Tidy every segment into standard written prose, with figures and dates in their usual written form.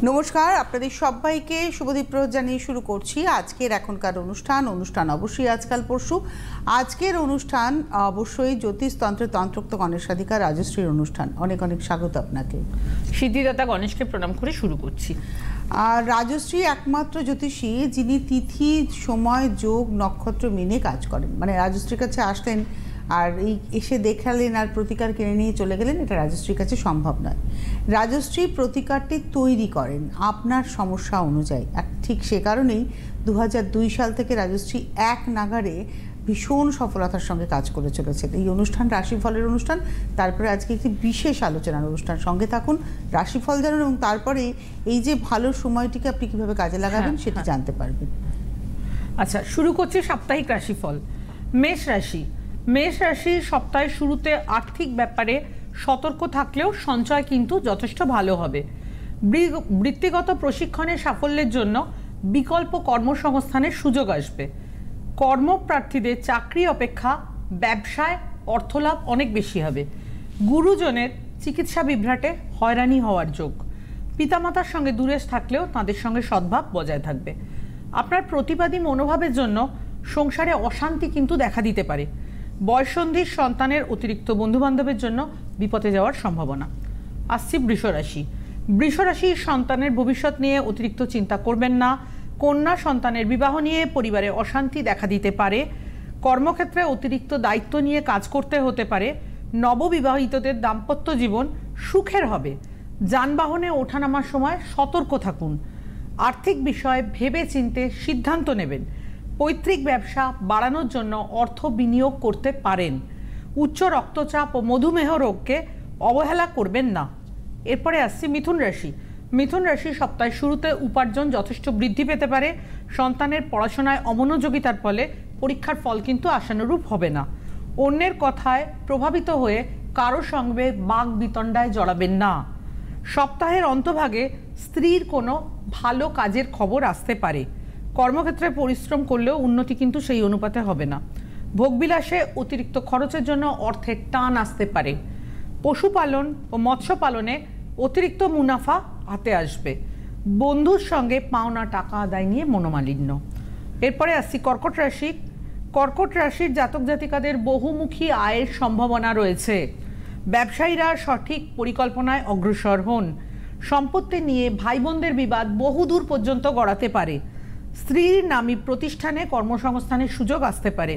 নমস্কার, আপনাদের সবাইকে শুভদীপ জানিয়ে শুরু করছি আজকের এখনকার অনুষ্ঠান অবশ্যই আজকাল পরশু। আজকের অনুষ্ঠান অবশ্যই জ্যোতিষতন্ত্রের তন্ত্রোক্ত গণেশাধিকার রাজশ্রীর অনুষ্ঠান। অনেক অনেক স্বাগত আপনাকে। সিদ্ধিদাতা গণেশকে প্রণাম করে শুরু করছি। আর রাজশ্রী একমাত্র জ্যোতিষী যিনি তিথি, সময়, যোগ, নক্ষত্র মেনে কাজ করেন। মানে রাজশ্রীর কাছে আসলেন আর এই এসে দেখালেন আর প্রতিকার কিনে নিয়ে চলে গেলেন, এটা রাজশ্রীর কাছে সম্ভব নয়। রাজশ্রী প্রতিকারটি তৈরি করেন আপনার সমস্যা অনুযায়ী। আর ঠিক সে কারণেই 2002 সাল থেকে রাজশ্রী এক নাগাড়ে ভীষণ সফলতার সঙ্গে কাজ করে চলেছেন। এই অনুষ্ঠান রাশিফলের অনুষ্ঠান, তারপরে আজকে একটি বিশেষ আলোচনার অনুষ্ঠান। সঙ্গে থাকুন, রাশিফল জানুন এবং তারপরে এই যে ভালো সময়টিকে আপনি কীভাবে কাজে লাগাবেন সেটি জানতে পারবেন। আচ্ছা, শুরু করছি সাপ্তাহিক রাশিফল। মেষ রাশি। মেষ রাশির সপ্তাহের শুরুতে আর্থিক ব্যাপারে সতর্ক থাকলেও সঞ্চয় কিন্তু যথেষ্ট ভালো হবে। বৃত্তিগত প্রশিক্ষণের সাফল্যের জন্য বিকল্প কর্মসংস্থানের সুযোগ আসবে। কর্মপ্রার্থীদের চাকরি অপেক্ষা ব্যবসায় অর্থলাভ অনেক বেশি হবে। গুরুজনের চিকিৎসা বিভ্রাটে হয়রানি হওয়ার যোগ। পিতামাতার সঙ্গে দূরে থাকলেও তাদের সঙ্গে সদ্ভাব বজায় থাকবে। আপনার প্রতিবাদী মনোভাবের জন্য সংসারে অশান্তি কিন্তু দেখা দিতে পারে। বয়ঃসন্ধির সন্তানের অতিরিক্ত বন্ধুবান্ধবের জন্য বিপদে যাওয়ার সম্ভাবনা। আসছি বৃষরাশি। বৃষরাশির সন্তানের ভবিষ্যৎ নিয়ে অতিরিক্ত চিন্তা করবেন না। কন্যা সন্তানের বিবাহ নিয়ে পরিবারে অশান্তি দেখা দিতে পারে। কর্মক্ষেত্রে অতিরিক্ত দায়িত্ব নিয়ে কাজ করতে হতে পারে। নববিবাহিতদের দাম্পত্য জীবন সুখের হবে। যানবাহনে ওঠানামার সময় সতর্ক থাকুন। আর্থিক বিষয়ে ভেবে চিন্তে সিদ্ধান্ত নেবেন। পৈতৃক ব্যবসা বাড়ানোর জন্য অর্থ বিনিয়োগ করতে পারেন। উচ্চ রক্তচাপ ও মধুমেহ রোগকে অবহেলা করবেন না। এরপরে আসছি মিথুন রাশি। মিথুন রাশি সপ্তাহের শুরুতে উপার্জন যথেষ্ট বৃদ্ধি পেতে পারে। সন্তানের পড়াশোনায় অমনোযোগিতার ফলে পরীক্ষার ফল কিন্তু আশানুরূপ হবে না। অন্যের কথায় প্রভাবিত হয়ে কারো সঙ্গে বাক বিতণ্ডায় জড়াবেন না। সপ্তাহের অন্তভাগে স্ত্রীর কোনো ভালো কাজের খবর আসতে পারে। কর্মক্ষেত্রে পরিশ্রম করলেও উন্নতি কিন্তু সেই অনুপাতে হবে না। ভোগবিলাসে অতিরিক্ত খরচের জন্য অর্থের টান আসতে পারে। পশুপালন ও মৎস্য পালনে অতিরিক্ত মুনাফা হাতে আসবে। বন্ধুর সঙ্গে পাওনা টাকা আদায় নিয়ে মনোমালিন্য। এরপরে আসছি কর্কট রাশি। কর্কট রাশির জাতক জাতিকাদের বহুমুখী আয়ের সম্ভাবনা রয়েছে। ব্যবসায়ীরা সঠিক পরিকল্পনায় অগ্রসর হন। সম্পত্তি নিয়ে ভাই বোনদের বিবাদ বহুদূর পর্যন্ত গড়াতে পারে। স্ত্রীর নামী প্রতিষ্ঠানে কর্মসংস্থানের সুযোগ আসতে পারে।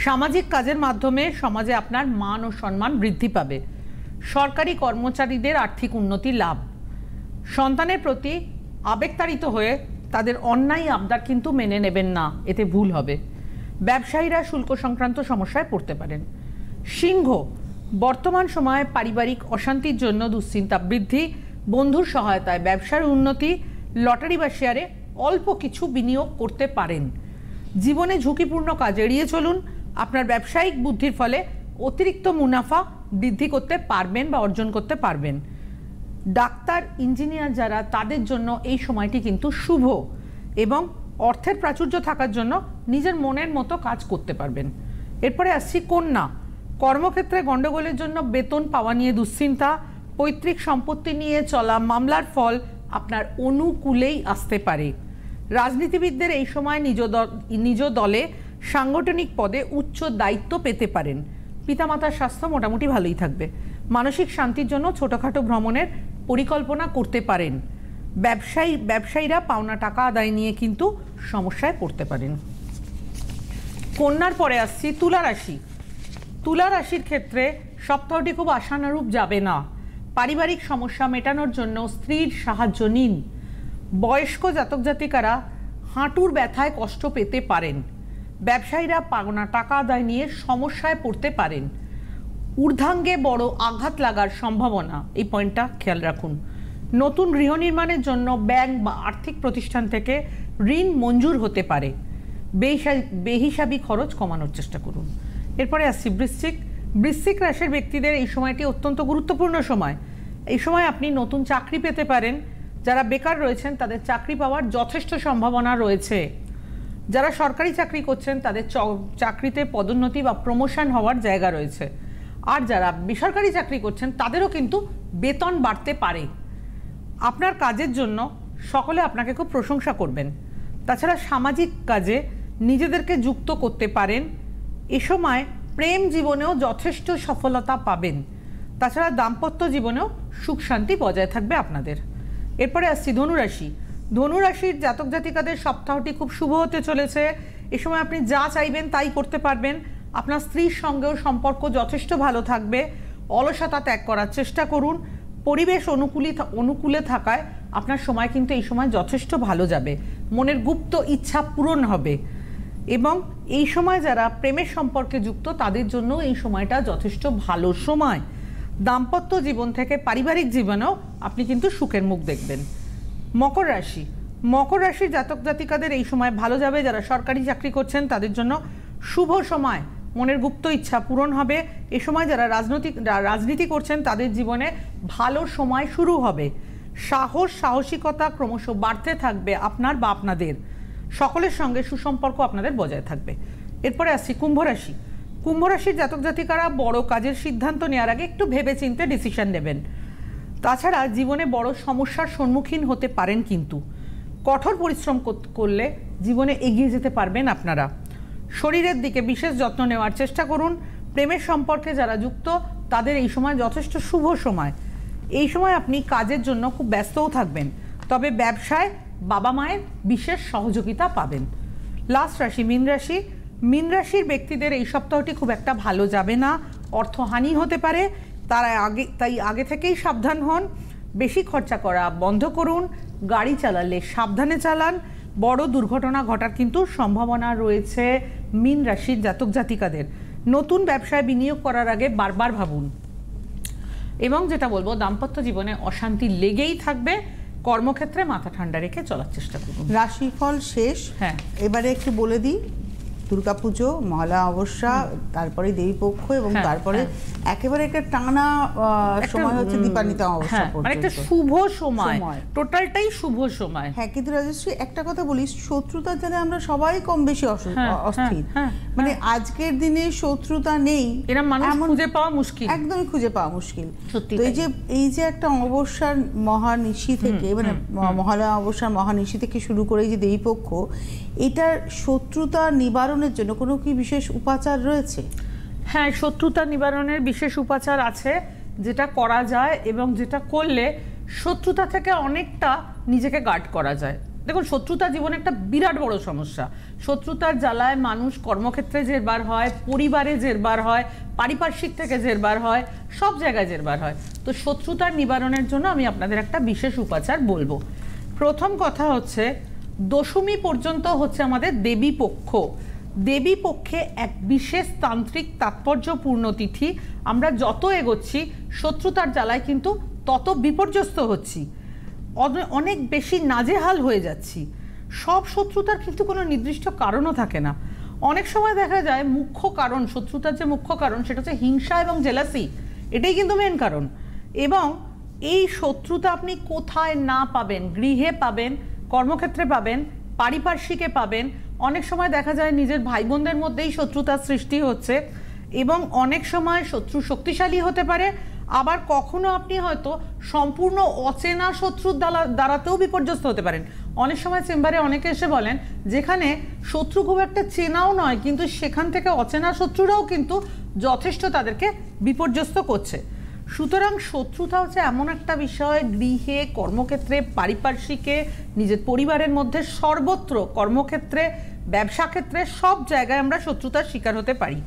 সামাজিক কাজের মাধ্যমে সমাজে আপনার মান ও সম্মান বৃদ্ধি পাবে। সরকারি কর্মচারীদের আর্থিক উন্নতি লাভ। সন্তানের প্রতি আবেগতাড়িত হয়ে তাদের অন্যায় আবদার কিন্তু মেনে নেবেন না, এতে ভুল হবে। ব্যবসায়ীরা শুল্ক সংক্রান্ত সমস্যায় পড়তে পারেন। সিংহ। বর্তমান সময়ে পারিবারিক অশান্তির জন্য দুশ্চিন্তা বৃদ্ধি। বন্ধুর সহায়তায় ব্যবসার উন্নতি। লটারি বা শেয়ারে অল্প কিছু বিনিয়োগ করতে পারেন। জীবনে ঝুঁকিপূর্ণ কাজ এড়িয়ে চলুন। আপনার ব্যবসায়িক বুদ্ধির ফলে অতিরিক্ত মুনাফা বৃদ্ধি করতে পারবেন বা অর্জন করতে পারবেন। ডাক্তার, ইঞ্জিনিয়ার যারা, তাদের জন্য এই সময়টি কিন্তু শুভ এবং অর্থের প্রাচুর্য থাকার জন্য নিজের মনের মতো কাজ করতে পারবেন। এরপরে আসছি কন্যা। কর্মক্ষেত্রে গণ্ডগোলের জন্য বেতন পাওয়া নিয়ে দুশ্চিন্তা। পৈতৃক সম্পত্তি নিয়ে চলা মামলার ফল আপনার অনুকূলেই আসতে পারে। রাজনীতিবিদদের এই সময় নিজ দলে সাংগঠনিক পদে উচ্চ দায়িত্ব পেতে পারেন। পিতামাতার স্বাস্থ্য মোটামুটি ভালোই থাকবে। মানসিক শান্তির জন্য ছোটোখাটো ভ্রমণের পরিকল্পনা করতে পারেন। ব্যবসায়ীরা পাওনা টাকা আদায় নিয়ে কিন্তু সমস্যায় পড়তে পারেন। কন্যার পরে আসছি তুলা রাশি। তুলা রাশির ক্ষেত্রে সপ্তাহটি খুব আশানুরূপ যাবে না। পারিবারিক সমস্যা মেটানোর জন্য স্ত্রীর সাহায্য নিন। বয়স্ক জাতক জাতিকারা হাঁটুর ব্যথায় কষ্ট পেতে পারেন। ব্যবসায়ীরা পাওনা টাকা আদায় নিয়ে সমস্যায় পড়তে পারেন। ঊর্ধ্বাঙ্গে বড় আঘাত লাগার সম্ভাবনা, এই পয়েন্টটা খেয়াল রাখুন। নতুন গৃহ নির্মাণের জন্য ব্যাংক বা আর্থিক প্রতিষ্ঠান থেকে ঋণ মঞ্জুর হতে পারে। বেহিসাবি খরচ কমানোর চেষ্টা করুন। এরপরে আসছি বৃশ্চিক। বৃশ্চিক রাশির ব্যক্তিদের এই সময়টি অত্যন্ত গুরুত্বপূর্ণ সময়। এই সময় আপনি নতুন চাকরি পেতে পারেন। যারা বেকার রয়েছেন তাদের চাকরি পাওয়ার যথেষ্ট সম্ভাবনা রয়েছে। যারা সরকারি চাকরি করছেন তাদের চাকরিতে পদোন্নতি বা প্রমোশন হওয়ার জায়গা রয়েছে। আর যারা বেসরকারি চাকরি করছেন তাদেরও কিন্তু বেতন বাড়তে পারে। আপনার কাজের জন্য সকলে আপনাকে খুব প্রশংসা করবেন। তাছাড়া সামাজিক কাজে নিজেদেরকে যুক্ত করতে পারেন। এ সময় প্রেম জীবনেও যথেষ্ট সফলতা পাবেন। তাছাড়া দাম্পত্য জীবনেও সুখ শান্তি বজায় থাকবে আপনাদের। এরপরে আসছি ধনুরাশি। ধনুরাশির জাতক জাতিকাদের সপ্তাহটি খুব শুভ হতে চলেছে। এ সময় আপনি যা চাইবেন তাই করতে পারবেন। আপনার স্ত্রীর সঙ্গেও সম্পর্ক যথেষ্ট ভালো থাকবে। অলসতা ত্যাগ করার চেষ্টা করুন। পরিবেশ অনুকূলে থাকায় আপনার সময় কিন্তু এই সময় যথেষ্ট ভালো যাবে। মনের গুপ্ত ইচ্ছা পূরণ হবে এবং এই সময় যারা প্রেমের সম্পর্কে যুক্ত তাদের জন্য এই সময়টা যথেষ্ট ভালো সময়। দাম্পত্য জীবন থেকে পারিবারিক জীবনেও আপনি কিন্তু সুখের মুখ দেখবেন। মকর রাশি। মকর রাশির জাতক জাতিকাদের এই সময় ভালো যাবে। যারা সরকারি চাকরি করছেন তাদের জন্য শুভ সময়। মনের গুপ্ত ইচ্ছা পূরণ হবে। এ সময় যারা রাজনীতি করছেন তাদের জীবনে ভালো সময় শুরু হবে। সাহসিকতা ক্রমশ বাড়তে থাকবে আপনার বা আপনাদের। সকলের সঙ্গে সুসম্পর্ক আপনাদের বজায় থাকবে। এরপরে আসছি কুম্ভ রাশি। কুম্ভ রাশির জাতক জাতিকারা বড় কাজের সিদ্ধান্ত নেওয়ার আগে একটু ভেবেচিন্তে ডিসিশন নেবেন। তাছাড়া জীবনে বড় সমস্যার সম্মুখীন হতে পারেন, কিন্তু কঠোর পরিশ্রম করলে জীবনে এগিয়ে যেতে পারবেন আপনারা। শরীরের দিকে বিশেষ যত্ন নেওয়ার চেষ্টা করুন। প্রেমের সম্পর্কে যারা যুক্ত তাদের এই সময় যথেষ্ট শুভ সময়। এই সময় আপনি কাজের জন্য খুব ব্যস্তও থাকবেন, তবে ব্যবসায় বাবা মায়ের বিশেষ সহযোগিতা পাবেন। লাস্ট রাশি মীন রাশি। মীন রাশির ব্যক্তিদের এই সপ্তাহটি খুব একটা ভালো যাবে না। অর্থহানি হতে পারে, তাই আগে থেকেই সাবধান হন। বেশি খরচা করা বন্ধ করুন। গাড়ি চালালে সাবধানে চালান। বড় দুর্ঘটনা ঘটার কিন্তু সম্ভাবনা রয়েছে মীন রাশির জাতক জাতিকাদের। নতুন ব্যবসায় বিনিয়োগ করার আগে বারবার ভাবুন। এবং যেটা বলবো, দাম্পত্য জীবনে অশান্তি লেগেই থাকবে। কর্মক্ষেত্রে মাথা ঠান্ডা রেখে চলার চেষ্টা করুন। রাশিফল শেষ। হ্যাঁ, এবারে একটু বলে দিই, দুর্গাপুজো, মহালয়া অমাবস্যা, তারপরে দেবীপক্ষ এবং তারপরে একেবারে একটা টানা সময় হচ্ছে দীপান্বিতা অমাবস্যা পর্যন্ত। মানে একটা শুভ সময়, টোটালটাই শুভ সময়। হ্যাঁ, কিন্তু রাজশ্রী একটা কথা বলি, শত্রুতার জালে আমরা সবাই কম বেশি অস্থির। মানে আজকের দিনে শত্রুতা নেই, এরা মানুষ খুঁজে পাওয়া মুশকিল, একদমই খুঁজে পাওয়া মুশকিল। সত্যি। তো এই যে একটা অমাবস্যার মহানিশি থেকে, মানে মহালয়া অমাবস্যার মহানিশি থেকে শুরু করে এই যে দেবীপক্ষ, এটার শত্রুতা নিবারণের জন্য কোনো কি বিশেষ উপাচার রয়েছে? হ্যাঁ, শত্রুতা নিবারণের বিশেষ উপাচার আছে, যেটা করা যায় এবং যেটা করলে শত্রুতা থেকে অনেকটা নিজেকে গার্ড করা যায়। দেখুন, শত্রুতা জীবনে একটা বিরাট বড় সমস্যা। শত্রুতার জ্বালায় মানুষ কর্মক্ষেত্রে জেরবার হয়, পরিবারে জেরবার হয়, পারিপার্শ্বিক থেকে জেরবার হয়, সব জায়গায় জেরবার হয়। তো শত্রুতার নিবারণের জন্য আমি আপনাদের একটা বিশেষ উপাচার বলবো। প্রথম কথা হচ্ছে, দশমী পর্যন্ত হচ্ছে আমাদের দেবী পক্ষ। দেবী পক্ষে এক বিশেষ তান্ত্রিক তাৎপর্যপূর্ণ তিথি। আমরা যত এগোচ্ছি শত্রুতার জ্বালায় কিন্তু তত বিপর্যস্ত হচ্ছি, অনেক বেশি নাজেহাল হয়ে যাচ্ছি। সব শত্রুতার কিন্তু কোনো নির্দিষ্ট কারণও থাকে না। অনেক সময় দেখা যায় মুখ্য কারণ, শত্রুতার যে মুখ্য কারণ সেটা হচ্ছে হিংসা এবং জেলাসি। এটাই কিন্তু মেন কারণ। এবং এই শত্রুতা আপনি কোথায় না পাবেন? গৃহে পাবেন, কর্মক্ষেত্রে পাবেন, পারিপার্শ্বিকে পাবেন। অনেক সময় দেখা যায় নিজের ভাই বোনদের মধ্যেই শত্রুতার সৃষ্টি হচ্ছে এবং অনেক সময় শত্রু শক্তিশালী হতে পারে। আবার কখনো আপনি হয়তো সম্পূর্ণ অচেনা শত্রুর দ্বারাতেও বিপর্যস্ত হতে পারেন। অনেক সময় চেম্বারে অনেকে এসে বলেন, যেখানে শত্রু খুব একটা চেনাও নয়, কিন্তু সেখান থেকে অচেনা শত্রুরাও কিন্তু যথেষ্ট তাদেরকে বিপর্যস্ত করছে। সুতরাং শত্রুতা হচ্ছে এমন একটা বিষয়, গৃহে, কর্মক্ষেত্রে, পারিপার্শ্বিকে, নিজের পরিবারের মধ্যে, সর্বত্র, কর্মক্ষেত্রে, ব্যবসা ক্ষেত্রে, সব জায়গায় আমরা শত্রুতার শিকার হতে পারি।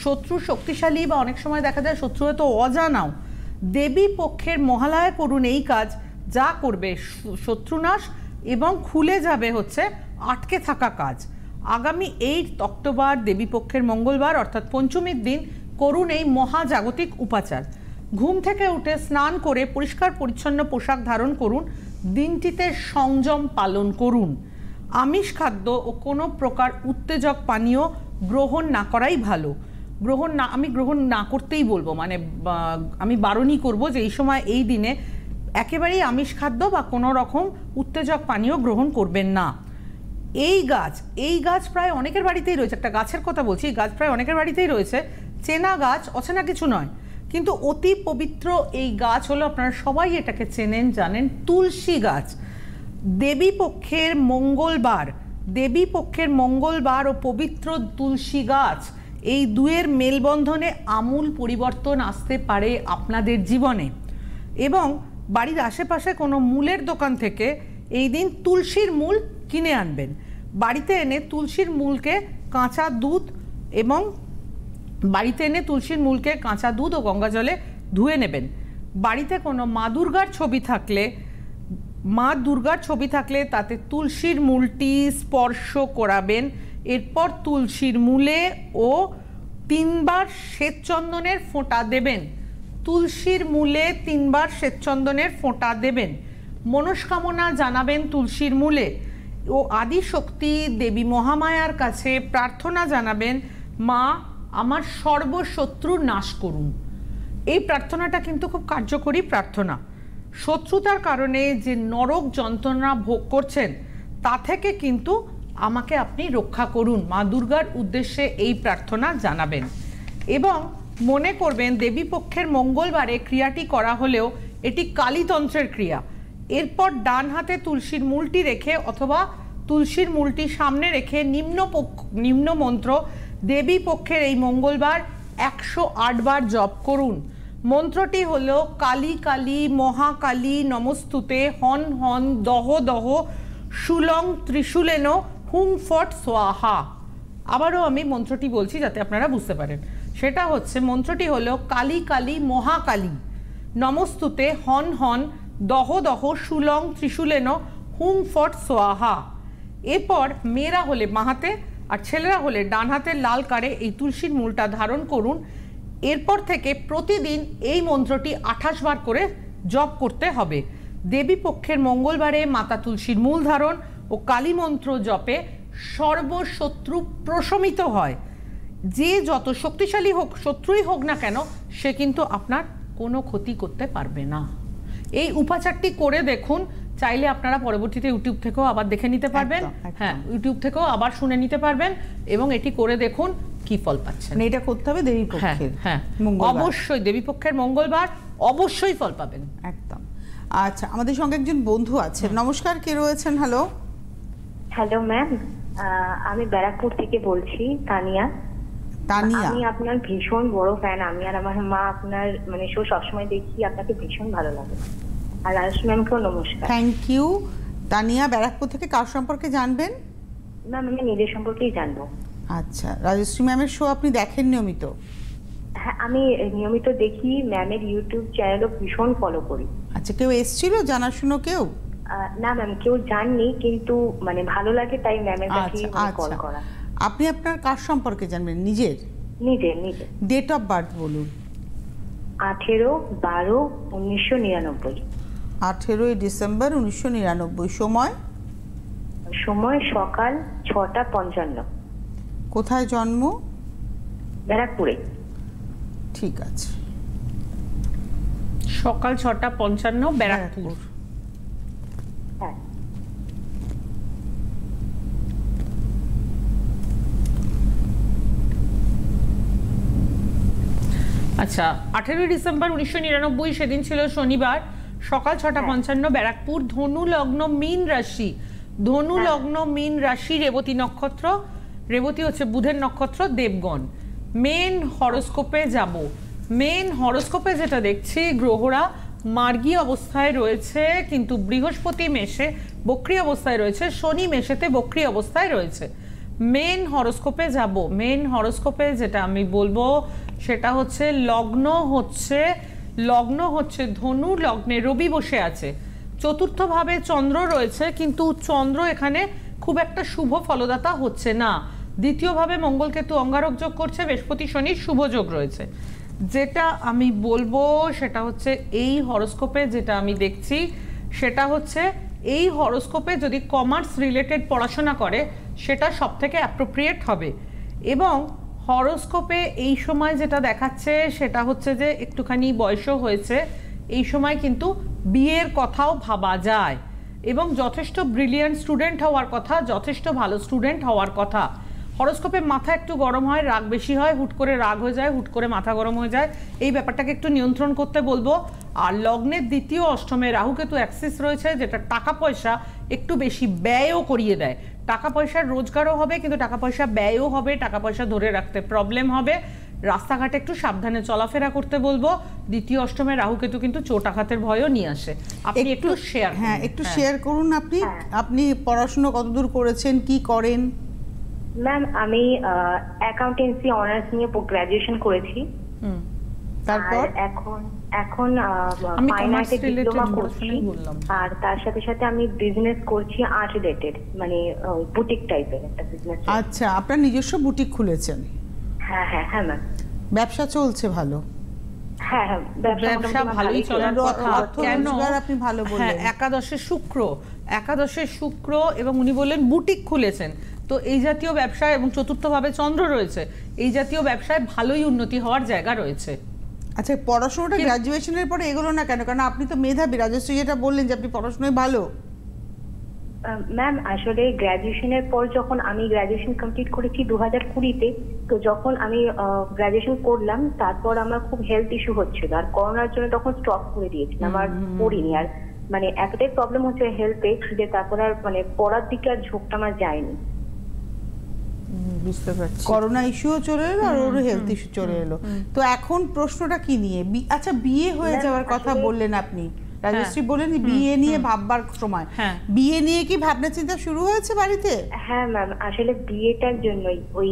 শত্রু শক্তিশালী বা অনেক সময় দেখা যায় শত্রু হয়তো অজানাও। দেবী পক্ষের মহালয়া করুন এই কাজ, যা করবে শত্রুনাশ এবং খুলে যাবে হচ্ছে আটকে থাকা কাজ। আগামী 8 অক্টোবর দেবীপক্ষের মঙ্গলবার অর্থাৎ পঞ্চমীর দিন করুন এই মহাজাগতিক উপাচার। ঘুম থেকে উঠে স্নান করে পরিষ্কার পরিচ্ছন্ন পোশাক ধারণ করুন। দিনটিতে সংযম পালন করুন। আমিষ খাদ্য ও কোনো প্রকার উত্তেজক পানীয় গ্রহণ না করাই ভালো। আমি গ্রহণ না করতেই বলবো, মানে আমি বারণই করব যে এই সময়, এই দিনে একেবারেই আমিষ খাদ্য বা কোনো রকম উত্তেজক পানীয় গ্রহণ করবেন না। এই গাছ প্রায় অনেকের বাড়িতেই রয়েছে। একটা গাছের কথা বলছি, গাছ প্রায় অনেকের বাড়িতেই রয়েছে। চেনা গাছ, অচেনা কিছু নয়, কিন্তু অতি পবিত্র এই গাছ হলো, আপনারা সবাই এটাকে চেনেন জানেন, তুলসী গাছ। দেবী পক্ষের মঙ্গলবার ও পবিত্র তুলসী গাছ, এই দুয়ের মেলবন্ধনে আমূল পরিবর্তন আসতে পারে আপনাদের জীবনে। এবং বাড়ির আশেপাশে কোনো মূলের দোকান থেকে এই দিন তুলসীর মূল কিনে আনবেন। বাড়িতে এনে তুলসীর মূলকে কাঁচা দুধ ও গঙ্গা জলে ধুয়ে নেবেন। বাড়িতে কোনো মা দুর্গার ছবি থাকলে তাতে তুলসীর মূলটি স্পর্শ করাবেন। এরপর তুলসীর মূলে ও 3 বার শ্বেতচন্দনের ফোঁটা দেবেন। তুলসীর মূলে 3 বার শ্বেতচন্দনের ফোঁটা দেবেন। মনস্কামনা জানাবেন তুলসীর মূলে ও আদিশক্তি দেবী মহামায়ার কাছে প্রার্থনা জানাবেন, মা আমার সর্বশত্রুর নাশ করুন। এই প্রার্থনাটা কিন্তু খুব কার্যকরী প্রার্থনা। শত্রুতার কারণে যে নরক যন্ত্রণা ভোগ করছেন তা থেকে কিন্তু আমাকে আপনি রক্ষা করুন, মা দুর্গার উদ্দেশ্যে এই প্রার্থনা জানাবেন। এবং মনে করবেন দেবী পক্ষের মঙ্গলবারে ক্রিয়াটি করা হলেও এটি কালীতন্ত্রের ক্রিয়া। এরপর ডান হাতে তুলসীর মূলটি রেখে অথবা তুলসীর মূলটি সামনে রেখে নিম্ন মন্ত্র দেবী পক্ষের এই মঙ্গলবার 108 বার জপ করুন। মন্ত্রটি হলো কালী কালী মহাকালী নমস্তুতে হন হন দহ দহ শুলং ত্রিশূলেন হুং ফট সোয়াহা। আবারও আমি মন্ত্রটি বলছি যাতে আপনারা বুঝতে পারেন। সেটা হচ্ছে, মন্ত্রটি হলো কালী কালী মহাকালী নমস্তুতে হন হন দহ দহ শুলং ত্রিশূলেন হুং ফট সোয়াহা। এরপর মেয়েরা হলে বাঁ হাতে আর ছেলেরা হলে ডান হাতে লাল কারে এই তুলসীর মূলটা ধারণ করুন। এরপর থেকে প্রতিদিন এই মন্ত্রটি 28 বার করে জপ করতে হবে। দেবী পক্ষের মঙ্গলবারে মাতা তুলসীর মূল ধারণ ও কালী মন্ত্র জপে সর্বশত্রু প্রশমিত হয়। যে যত শক্তিশালী হোক, শত্রুই হোক না কেন, সে কিন্তু আপনার কোনো ক্ষতি করতে পারবে না। এই উপাচারটি করে দেখুন। চাইলে আপনারা পরবর্তীতে ইউটিউব থেকেও আবার দেখে নিতে পারবেন। হ্যাঁ, ইউটিউব থেকেও আবার শুনে নিতে পারবেন এবং এটি করে দেখুন কি ফল পাচ্ছেন। এটা করতে হবে দেবী পক্ষের। হ্যাঁ, অবশ্যই দেবী পক্ষের মঙ্গলবার অবশ্যই ফল পাবেন। একদম। আচ্ছা, আমাদের সঙ্গে একজন বন্ধু আছেন। নমস্কার, কে রয়েছেন? হ্যালো। হ্যালো ম্যাম, আমি ব্যারাকপুর থেকে বলছি, তানিয়া। আমি আপনার ভীষণ বড় ফ্যান। আমি আর আমার মা আপনার শো সবসময় দেখি, আপনাকে ভীষণ ভালো লাগে। আর রাজশ্রী ম্যামকেও নমস্কার। Thank you. তানিয়া, ব্যারাকপুর থেকে কার সম্পর্কে জানবেন? ম্যাম, আমি নিজের সম্পর্কেই জানবো। আচ্ছা, রাজশ্রী ম্যামের শো আপনি দেখেন নিয়মিত? হ্যাঁ, আমি নিয়মিত দেখি। ম্যামের ইউটিউব চ্যানেলও ভীষণ ফলো করি। আচ্ছা, কেউ এসেছিল জানাশুনো কেউ? না ম্যাম, কেউ জাননি, কিন্তু ভালো লাগে তাই ম্যামের কাছে কল করা। আপনি আপনার কার সম্পর্কে জানবেন? নিজের? নিজের। ডেট অফ বার্থ বলুন। 18/12/1999। 18ই ডিসেম্বর 1999। সময় সকাল 6:55। কোথায় জন্ম? ব্যারাকপুরে। ঠিক আছে, সকাল 6:55 ব্যারাকপুর। হ্যাঁ। আচ্ছা, 18ই ডিসেম্বর 1999, সেদিন ছিল শনিবার, সকাল 6:55 ব্যারাকপুর। ধনু লগ্ন মীন রাশি। ধনু লগ্ন মীন রাশি, রেবতী নক্ষত্র। রেবতী হচ্ছে বুধের নক্ষত্র, দেবগণ। মেন হরোস্কোপে যাব। মেন হরোস্কোপে যেটা দেখছি, গ্রহরা মার্গী অবস্থায় রয়েছে, কিন্তু বৃহস্পতি মেষে বক্রী অবস্থায় রয়েছে, শনি মেষেতে বক্রী অবস্থায় রয়েছে। মেন হরোস্কোপে যাব। মেন হরোস্কোপে যেটা আমি বলবো সেটা হচ্ছে লগ্ন হচ্ছে ধনু, লগ্নে রবি বসে আছে। চতুর্থভাবে চন্দ্র রয়েছে, কিন্তু চন্দ্র এখানে খুব একটা শুভ ফলদাতা হচ্ছে না। দ্বিতীয়ভাবে মঙ্গলকেতু অঙ্গারক যোগ করছে, বৃহস্পতি শনির শুভ যোগ রয়েছে। যেটা আমি বলবো সেটা হচ্ছে এই হরোস্কোপে যেটা আমি দেখছি সেটা হচ্ছে এই হরোস্কোপে যদি কমার্স রিলেটেড পড়াশোনা করে সেটা সব থেকে অ্যাপ্রোপ্রিয়েট হবে। এবং হরোস্কোপে এই সময় যেটা দেখাচ্ছে সেটা হচ্ছে যে একটুখানি বয়সও হয়েছে, এই সময় কিন্তু বিয়ের কথাও ভাবা যায় এবং যথেষ্ট ব্রিলিয়ান্ট স্টুডেন্ট হওয়ার কথা, যথেষ্ট ভালো স্টুডেন্ট হওয়ার কথা। হরোস্কোপে মাথা একটু গরম হয়, রাগ বেশি হয়, হুট করে রাগ হয়ে যায়, হুট করে মাথা গরম হয়ে যায়, এই ব্যাপারটাকে একটু নিয়ন্ত্রণ করতে বলবো। আর লগ্নের দ্বিতীয় অষ্টমে রাহু কেতু অ্যাক্সিস রয়েছে, যেটা টাকা পয়সা একটু বেশি ব্যয়ও করিয়ে দেয়। টাকা পয়সার রোজগারও হবে, কিন্তু টাকা পয়সা ব্যয়ও হবে, টাকা পয়সা ধরে রাখতে প্রবলেম হবে। রাস্তাঘাটে একটু সাবধানে চলাফেরা করতে বলবো। দ্বিতীয় অষ্টমে রাহু কেতু কিন্তু চোট আঘাতের ভয়ও নিয়ে আসে। আপনি একটু শেয়ার, হ্যাঁ একটু শেয়ার করুন। আপনি পড়াশোনা কতদূর করেছেন, কি করেন? ম্যাম আমি অ্যাকাউন্টেন্সি অনার্স নিয়ে গ্র্যাজুয়েশন করেছি। তারপর এখন ফাইন আর্টে ডিপ্লোমা করছি, আর তার সাথে সাথে আমি বিজনেস করছি আর্ট রিলেটেড, মানে বুটিক টাইপের একটা বিজনেস। আচ্ছা, আপনার নিজস্ব বুটিক খুলেছেন? হ্যাঁ হ্যাঁ হ্যাঁ ম্যাম। ব্যবসা চলছে ভালো? হ্যাঁ হ্যাঁ, ব্যবসা ভালোই চলার কথা। কেন? আপনি ভালো বললেন। একাদশে শুক্র এবং উনি বললেন বুটিক খুলেছেন, তো এই জাতীয় ব্যবসায়, এবং চতুর্থভাবে চন্দ্র রয়েছে, এই জাতীয় ব্যবসায় ভালোই উন্নতি হওয়ার জায়গা রয়েছে। আচ্ছা, পড়াশোনাটা গ্র্যাজুয়েশনের পরে এগোলো না কেন? কারণ আপনি তো মেধাবী, রাজশ্রী যেটা বললেন যে আপনি পড়াশোনায় ভালো। ম্যাম আসলে গ্র্যাজুয়েশনের পর যখন আমি গ্র্যাজুয়েশন কমপ্লিট করেছি 2020-তে, তো যখন আমি গ্র্যাজুয়েশন করলাম তারপর আমার খুব হেলথ ইস্যু হচ্ছিল, আর করোনার জন্য তখন স্টপ করে দিয়েছিলাম, আর পড়িনি। আর মানে একটাই প্রবলেম হচ্ছে হেলথে, যে তারপর আর মানে পড়ার দিকে আর ঝোঁকটা আমার যায়নি। বুঝতে পারছি। করোনা ইস্যুও চলে এলো আর ওর হেলথ ইস্যু চলে এলো। তো এখন প্রশ্নটা কি নিয়ে? আচ্ছা, বিয়ে হয়ে যাওয়ার কথা বললেন আপনি, রাজশ্রী বলেন বিয়ে নিয়ে ভাববার সময়, বিয়ে নিয়ে কি ভাবনা চিন্তা শুরু হয়েছে বাড়িতে? হ্যাঁ ম্যাম, আসলে বিয়েটার জন্যই ওই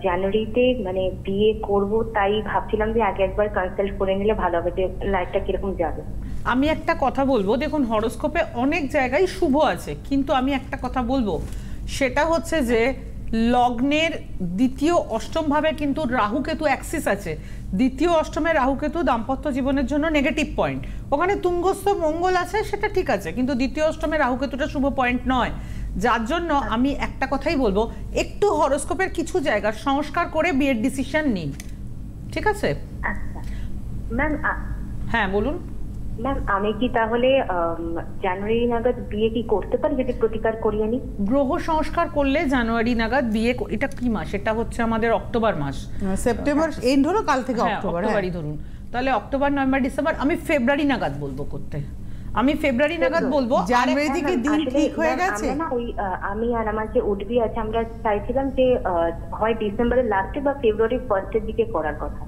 জানুয়ারিতে মানে বিয়ে করব, তাই ভাবছিলাম যে আগে একবার কনসাল্ট করে নিলে ভালো হবে, যে লাইফটা কিরকম যাবে। আমি একটা কথা বলবো, দেখুন হরোস্কোপে অনেক জায়গায় শুভ আছে, কিন্তু আমি একটা কথা বলবো, সেটা হচ্ছে যে লগ্নের দ্বিতীয় অষ্টম ভাবে কিন্তু রাহু কেতু অ্যাক্সিস আছে। দ্বিতীয় অষ্টমে রাহু কেতু দাম্পত্য জীবনের জন্য নেগেটিভ পয়েন্ট। ওখানে তুঙ্গস্থ মঙ্গল আছে, সেটা ঠিক আছে, কিন্তু দ্বিতীয় অষ্টমে রাহু কেতুটা শুভ পয়েন্ট নয়। যার জন্য আমি একটা কথাই বলবো, একটু হরোস্কোপের কিছু জায়গার সংস্কার করে বিয়ের ডিসিশন নিন, ঠিক আছে? আচ্ছা ম্যাম। হ্যাঁ বলুন। ম্যাম আমি কি তাহলে জানুয়ারি নাগাদ বিয়ে কি করতে পারি যদি প্রতিকার করিয়ে নি? গ্রহ সংস্কার করলে জানুয়ারি নাগাদ বিয়ে। এটা কি মাস? এটা হচ্ছে আমাদের অক্টোবর মাস। সেপ্টেম্বর এন্ড হলো, কাল থেকে অক্টোবরই ধরুন, তাহলে অক্টোবর নভেম্বর ডিসেম্বর। আমি ফেব্রুয়ারি নাগাদ বলবো করতে, আমি ফেব্রুয়ারি নাগাদ বলবো। জানুয়ারি থেকে দিন ঠিক হয়ে গেছে। না ওই আমি আর আমার যে উঠবি আছে, আমরা চাইছিলাম যে হয় ডিসেম্বরের লাস্টে বা ফেব্রুয়ারির ফার্স্টের দিকে করার কথা।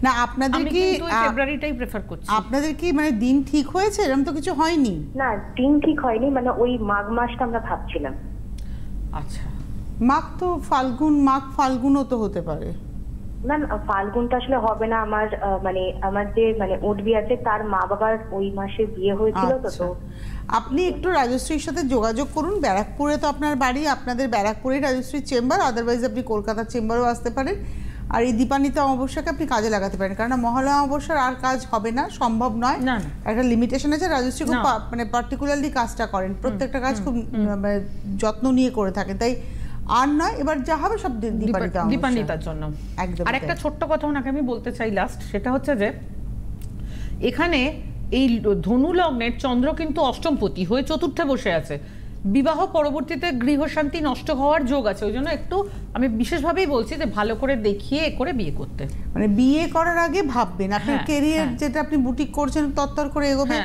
না আপনাদের কি ফেব্রুয়ারিটাই প্রেফার করছি। আপনাদের কি মানে দিন ঠিক হয়েছে? এরকম তো কিছু হয়নি। না দিন ঠিক হয়নি, মানে ওই মাঘ মাসটা আমরা ভাবছিলাম। আচ্ছা, মাঘ তো ফাল্গুন, মাঘ ফাল্গুনও তো হতে পারে। ম্যাম ফাল্গুনটা আসলে হবে না, আমার মানে আমার যে মানে উঠবি আছে তার মা বাবার ওই মাসে বিয়ে হয়েছিল। তো আপনি একটু রাজশ্রীর সাথে যোগাযোগ করুন। ব্যারাকপুরে তো আপনার বাড়ি, আপনাদের ব্যারাকপুরেই রাজশ্রীর চেম্বার, আদারওয়াইজ আপনি কলকাতার চেম্বারও আসতে পারেন। আর এই দীপান্বিতা অমাবস্যাকে আপনি কাজে লাগাতে পারেন, কারণ মহালয়া অমাবস্যার আর কাজ হবে না, সম্ভব নয়, একটা লিমিটেশন আছে। রাজশ্রী খুব মানে পার্টিকুলারলি কাজটা করেন, প্রত্যেকটা কাজ খুব যত্ন নিয়ে করে থাকেন, তাই আর নয়, এবার যা হবে সব দীপান্বিতার জন্য। একদম। আর একটা ছোট্ট কথা ওনাকে আমি বলতে চাই লাস্ট, সেটা হচ্ছে যে এখানে এই ধনু লগ্নের চন্দ্র কিন্তু অষ্টমপতি হয়ে চতুর্থে বসে আছে। বিবাহ পরবর্তীতে গৃহশান্তি নষ্ট হওয়ার যোগ আছে, ওই জন্য একটু আমি বিশেষভাবেই বলছি যে ভালো করে দেখিয়ে করে বিয়ে করতে, মানে বিয়ে করার আগে ভাববেন আপনার ক্যারিয়ার, যেটা আপনি বুটিক করছেন তত্তর করে এগোবেন,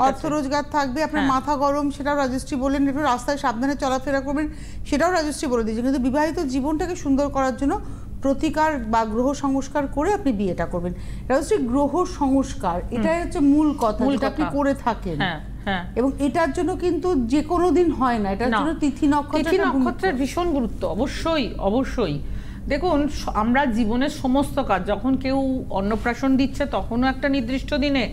অর্থ রোজগার থাকবে, আপনার মাথা গরম, সেটাও রাজশ্রী বললেন, একটু রাস্তায় সাবধানে চলাফেরা করবেন, সেটাও রাজশ্রী বলে দিয়েছেন। কিন্তু বিবাহিত জীবনটাকে সুন্দর করার জন্য প্রতিকার বা গ্রহ সংস্কার করে আপনি বিয়েটা করবেন। রাজশ্রী, গ্রহ সংস্কার এটাই হচ্ছে মূল কথা, যেটা আপনি করে থাকেন, এবং এটার জন্য কিন্তু যে কোনো দিন হয় না, এটার জন্য তিথি নক্ষত্রের ভীষণ গুরুত্ব। অবশ্যই অবশ্যই। দেখুন আমরা জীবনের সমস্ত কাজ, যখন কেউ অন্নপ্রাশন দিচ্ছে তখনও একটা নির্দিষ্ট দিনে,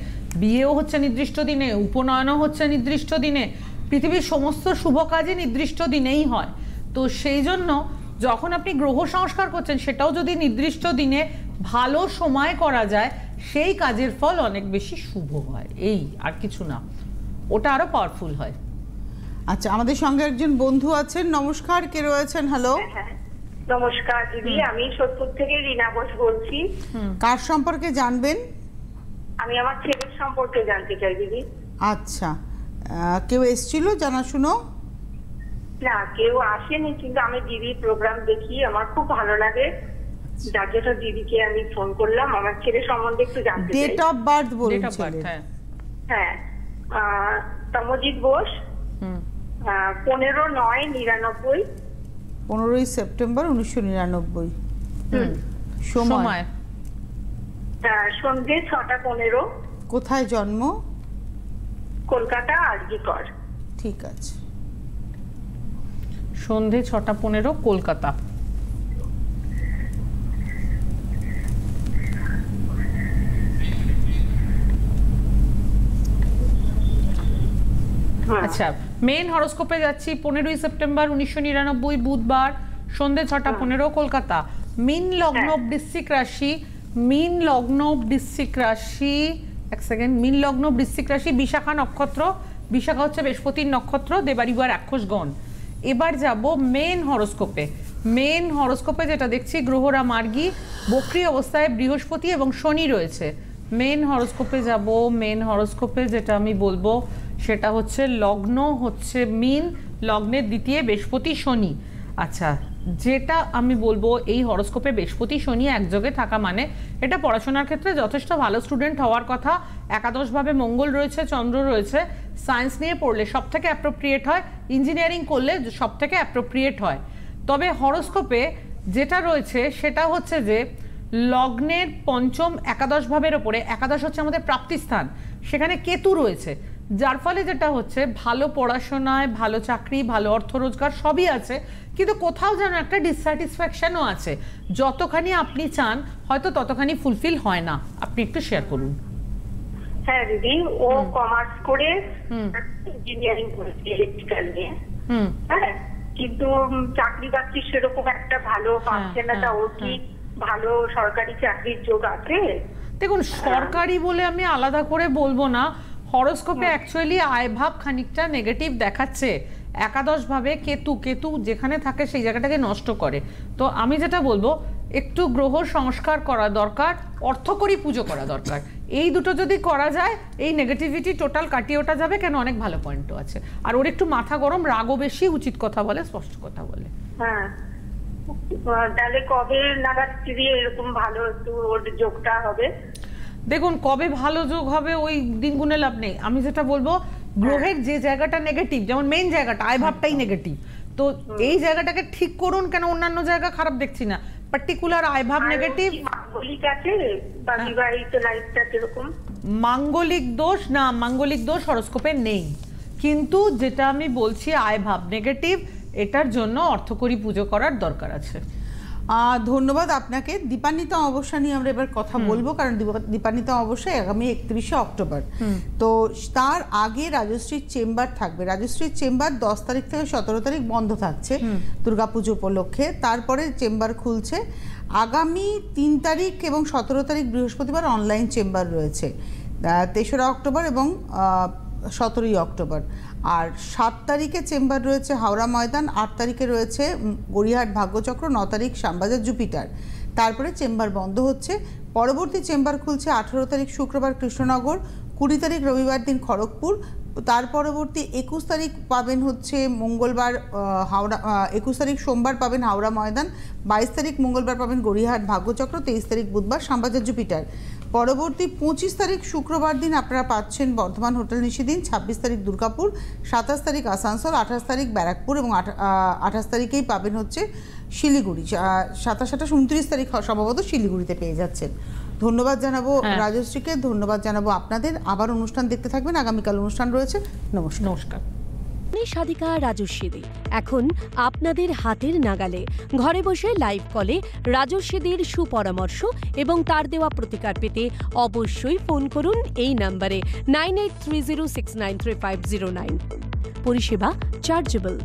বিয়েও হচ্ছে নির্দিষ্ট দিনে, উপনয়নও হচ্ছে নির্দিষ্ট দিনে, পৃথিবীর সমস্ত শুভ কাজই নির্দিষ্ট দিনেই হয়। তো সেই জন্য যখন আপনি গ্রহ সংস্কার করছেন, সেটাও যদি নির্দিষ্ট দিনে ভালো সময় করা যায়, সেই কাজের ফল অনেক বেশি শুভ হয়, এই আর কিছু না, ওটা আরো পাওয়ারফুল হয়। আচ্ছা, আমাদের সঙ্গে একজন বন্ধু আছেন। নমস্কার, কে রয়েছেন? হ্যালো। নমস্কার দিদি, আমি সোদপুর থেকে রিনা ঘোষ বলছি। কার সম্পর্কে জানবেন? আমি আমার ছেলের সম্পর্কে জানতে চাই দিদি। আচ্ছা, কেউ এসেছিল জানাশুনো? না, কেউ আসেনি, কিন্তু আমি দিদির প্রোগ্রাম দেখি, আমার খুব ভালো লাগে, যার জন্য দিদিকে আমি ফোন করলাম। আমার ছেলে সম্বন্ধে একটু জানতে চাই। ডেট অফ বার্থ বলুন। ডেট অফ বার্থ, হ্যাঁ। হ্যাঁ, তমজিৎ বোস, 15/9/99। 15ই সেপ্টেম্বর 1999। সময় সন্ধ্যে 6:15। কোথায় জন্ম? কলকাতা, আরজিকর। ঠিক আছে। সন্ধ্যে 6:15 কলকাতা। আচ্ছা, মেন হরোস্কোপে যাচ্ছি। 15ই সেপ্টেম্বর 1999 বুধবার, সন্ধ্যে 6:15 কলকাতা। মিন লগ্ন বৃশ্চিক রাশি, মিন লগ্ন বৃশ্চিক রাশি, এক সেকেন্ড, মিন লগ্ন বৃশ্চিক রাশি, বিশাখা নক্ষত্র। বিশাখা হচ্ছে বৃহস্পতির নক্ষত্র, দেবাড়িবার রাক্ষসগণ। এবার যাব মেন হরোস্কোপে। মেন হরোস্কোপে যেটা দেখছি, গ্রহরা মার্গী, বক্রী অবস্থায় বৃহস্পতি এবং শনি রয়েছে। মেন হরোস্কোপে যাব। মেন হরোস্কোপে যেটা আমি বলবো সেটা হচ্ছে লগ্ন হচ্ছে মিন, লগ্নের দ্বিতীয় বৃহস্পতি শনি। আচ্ছা, যেটা আমি বলবো এই হরোস্কোপে বৃহস্পতি শনি একযোগে থাকা মানে এটা পড়াশোনার ক্ষেত্রে যথেষ্ট ভালো স্টুডেন্ট হওয়ার কথা। একাদশভাবে মঙ্গল রয়েছে, চন্দ্র রয়েছে। সায়েন্স নিয়ে পড়লে সব থেকে অ্যাপ্রোপ্রিয়েট হয়, ইঞ্জিনিয়ারিং করলে সব থেকে অ্যাপ্রোপ্রিয়েট হয়। তবে হরোস্কোপে যেটা রয়েছে সেটা হচ্ছে যে লগ্নের পঞ্চম একাদশ ভাবের ওপরে, একাদশ হচ্ছে আমাদের প্রাপ্তিস্থান, সেখানে কেতু রয়েছে, যার ফলে যেটা হচ্ছে ভালো পড়াশোনায়, ভালো চাকরি, ভালো অর্থ রোজগার সবই আছে, কিন্তু কোথাও যেন একটা ডিসস্যাটিসফ্যাকশনও আছে। যতখানি আপনি চান হয়তো ততখানি ফুলফিল হয় না। আপনি একটু শেয়ার করুন। হ্যাঁ দিদি, ও কমার্স করে ইঞ্জিনিয়ারিং করেছে ইলেকট্রিক্যাল নিয়ে। হ্যাঁ, কিন্তু চাকরি বাকরি সেরকম একটা ভালো পাচ্ছে না। তা ওর কি ভালো সরকারি চাকরির যোগ আছে? দেখুন, সরকারি বলে আমি আলাদা করে বলবো না। হরোস্কোপে অ্যাকচুয়ালি আয়ভাব খানিকটা নেগেটিভ দেখাচ্ছে। একাদশ ভাবে কেতু, কেতু যেখানে থাকে সেই জায়গাটাকে নষ্ট করে। তো আমি যেটা বলবো, একটু গ্রহ সংস্কার করা দরকার, অর্থকরী পুজো করা দরকার। এই দুটো যদি করা যায় এই নেগেটিভিটি টোটাল কাটিয়ে ওঠা যাবে। কেন, অনেক ভালো পয়েন্টও আছে। আর ওর একটু মাথা গরম, রাগও বেশি, উচিত কথা বলে, স্পষ্ট কথা বলে। হ্যাঁ, তাহলে কবে নাগাদ দিদি এরকম ভালো একটু ওর যোগটা হবে? দেখুন, কবে ভালো যোগ হবে ওই দিন গুনে লাভ নেই। আমি যেটা বলবো, গ্রহের যে জায়গাটা নেগেটিভ, যেমন মেইন জায়গাটা আয়ভাবটাই নেগেটিভ, তো এই জায়গাটাকে ঠিক করুন। কেন অন্যান্য জায়গা খারাপ দেখছি না, পার্টিকুলার আয়ভাব নেগেটিভ। মাঙ্গলিক আছে বা বিবাহিত লাইফটা কিরকম? মাঙ্গলিক দোষ না, মাঙ্গলিক দোষ হরোস্কোপে নেই, কিন্তু যেটা আমি বলছি আয়ভাব নেগেটিভ, এটার জন্য অর্থকরী পুজো করার দরকার আছে। ধন্যবাদ আপনাকে। দীপান্বিতা অমাবস্যা নিয়ে আমরা এবার কথা বলবো, কারণ দীপান্বিতা অমাবস্যা আগামী 31শে অক্টোবর। তো তার আগে রাজশ্রীর চেম্বার থাকবে। রাজশ্রীর চেম্বার 10 তারিখ থেকে 17 তারিখ বন্ধ থাকছে দুর্গাপুজো উপলক্ষে, তারপরে চেম্বার খুলছে। আগামী 3 তারিখ এবং 17 তারিখ বৃহস্পতিবার অনলাইন চেম্বার রয়েছে, 3রা অক্টোবর এবং 17ই অক্টোবর। আর 7 তারিখে চেম্বার রয়েছে হাওড়া ময়দান, 8 তারিখে রয়েছে গড়িয়াহাট ভাগ্যচক্র, 9 তারিখ শ্যামবাজার জুপিটার। তারপরে চেম্বার বন্ধ হচ্ছে। পরবর্তী চেম্বার খুলছে 18 তারিখ শুক্রবার কৃষ্ণনগর, 20 তারিখ রবিবার দিন খড়গপুর। তার পরবর্তী 21 তারিখ পাবেন হচ্ছে মঙ্গলবার হাওড়া, 21 তারিখ সোমবার পাবেন হাওড়া ময়দান, 22 তারিখ মঙ্গলবার পাবেন গড়িয়াহাট ভাগ্যচক্র, 23 তারিখ বুধবার শ্যামবাজার জুপিটার। পরবর্তী 25 তারিখ শুক্রবার দিন আপনারা পাচ্ছেন বর্ধমান হোটেল নিশিদিন, 26 তারিখ দুর্গাপুর, 27 তারিখ আসানসোল, 28 তারিখ ব্যারাকপুর এবং 28 তারিখেই পাবেন হচ্ছে শিলিগুড়ি, 27, 28, 29 তারিখ সম্ভবত শিলিগুড়িতে পেয়ে যাচ্ছেন। ধন্যবাদ জানাবো রাজশ্রীকে, ধন্যবাদ জানাবো আপনাদের। আবার অনুষ্ঠান দেখতে থাকবেন, আগামীকাল অনুষ্ঠান রয়েছে। নমস্কার। নমস্কার। সাধিকা রাজস্বী দে এখন আপনাদের হাতের নাগালে। ঘরে বসে লাইভ কলে রাজস্বীদের সুপরামর্শ এবং তার দেওয়া প্রতিকার পেতে অবশ্যই ফোন করুন এই নম্বরে 9830693509। পরিষেবা চার্জেবল।